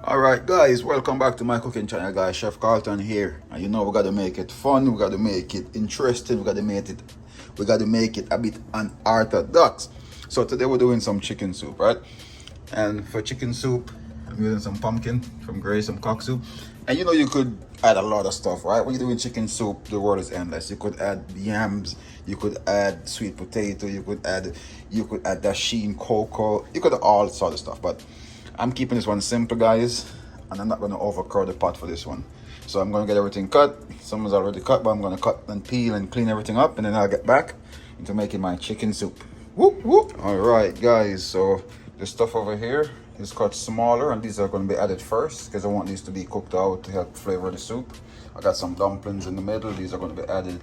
Alright guys, welcome back to my cooking channel guys. Chef Carlton here. And you know we gotta make it fun, we gotta make it interesting, we gotta make it a bit unorthodox. So today we're doing some chicken soup, right? And for chicken soup, I'm using some pumpkin from Gray, some cock soup. And you know you could add a lot of stuff, right? When you're doing chicken soup, the world is endless. You could add yams, you could add sweet potato, you could add dasheen, cocoa, you could add all sort of stuff, but I'm keeping this one simple guys, and I'm not going to overcrowd the pot for this one. So I'm going to get everything cut. Some is already cut, but I'm going to cut and peel and clean everything up, and then I'll get back into making my chicken soup. Whoop whoop. Alright guys, so the stuff over here is cut smaller, and these are going to be added first because I want these to be cooked out to help flavor the soup. I got some dumplings in the middle. These are going to be added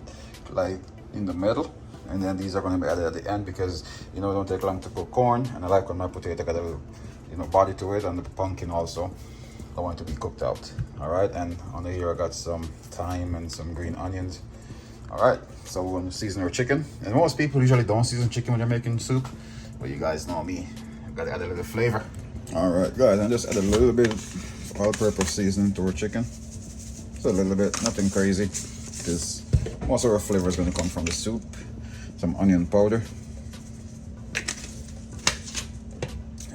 like in the middle, and then these are going to be added at the end because you know it don't take long to cook corn, and I like when my potato got a little body to it, and the pumpkin also I want it to be cooked out. All right, and on here I got some thyme and some green onions. All right, so we're going to season our chicken, and most people usually don't season chicken when they're making soup, but you guys know me, I gotta add a little flavor. All right guys, I just add a little bit of all-purpose seasoning to our chicken. Just a little bit, nothing crazy, because most of our flavor is going to come from the soup. Some onion powder,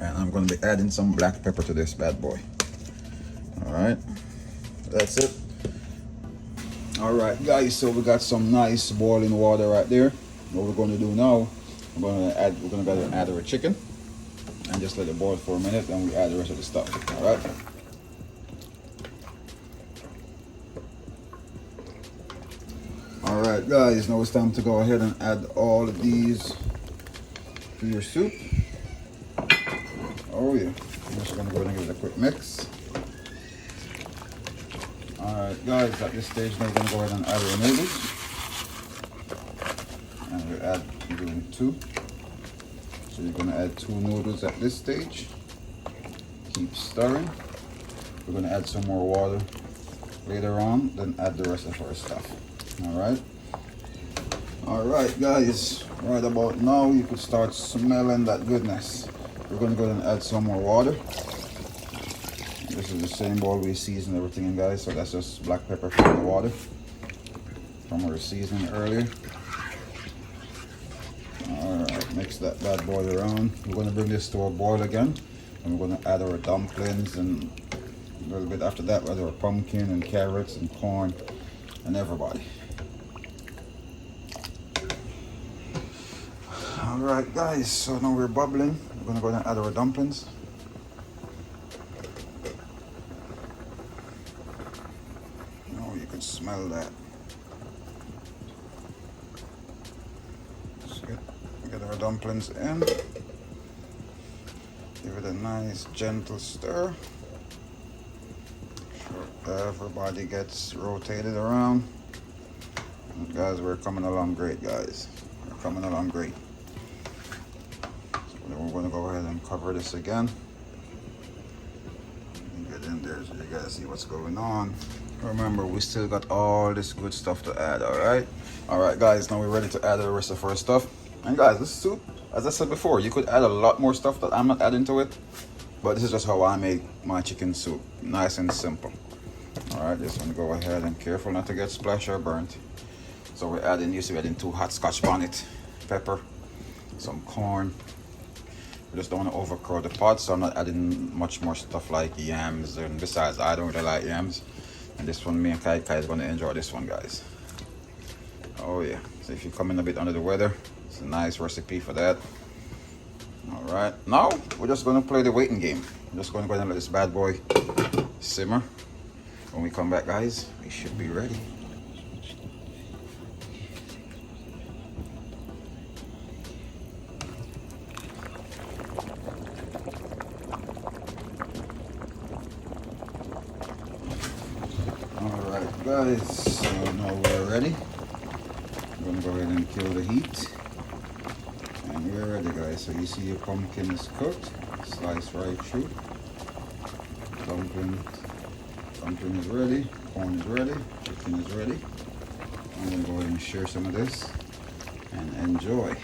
and I'm going to be adding some black pepper to this bad boy. All right, that's it. All right guys, so we got some nice boiling water right there. What we're going to do now, we're going to add our chicken and just let it boil for a minute, and we add the rest of the stuff. All right, all right guys, now it's time to go ahead and add all of these to your soup. Oh yeah, I'm just gonna go ahead and give it a quick mix. Alright guys, at this stage now we're gonna go ahead and add our noodles. And we're doing 2. So you're gonna add 2 noodles at this stage. Keep stirring. We're gonna add some more water later on, then add the rest of our stuff. Alright. Alright guys, right about now you could start smelling that goodness. We're going to go ahead and add some more water. This is the same bowl we seasoned everything in guys, so that's just black pepper from the water from our seasoning earlier. Alright, mix that bad boy around. We're going to bring this to a boil again, and we're going to add our dumplings, and a little bit after that we'll add our pumpkin and carrots and corn and everybody. Alright guys, so now we're bubbling. We're gonna go ahead and add our dumplings. Oh, you can smell that. Let's get our dumplings in. Give it a nice gentle stir. Sure everybody gets rotated around. And guys, we're coming along great guys. We're coming along great. We're going to go ahead and cover this again and get in there so you guys see what's going on. Remember, we still got all this good stuff to add. Alright guys, now we're ready to add the rest of our stuff. And guys, this soup, as I said before, you could add a lot more stuff that I'm not adding to it, but this is just how I make my chicken soup, nice and simple. Alright, just want to go ahead and careful not to get splashed or burnt. So we're adding 2 hot Scotch Bonnet pepper, some corn. We just don't want to overcrowd the pot, so I'm not adding much more stuff like yams, and besides I don't really like yams, and this one me and Kai is going to enjoy this one guys. Oh yeah, so if you're coming a bit under the weather, it's a nice recipe for that. Alright, now we're just going to play the waiting game. I'm just going to go ahead and let this bad boy simmer. When we come back guys, we should be ready. Alright guys, so now we're ready. I'm going to go ahead and kill the heat. And we're ready guys. So you see your pumpkin is cooked. Slice right through. Dumpling is ready. Corn is ready. Chicken is ready. I'm going to go ahead and share some of this and enjoy.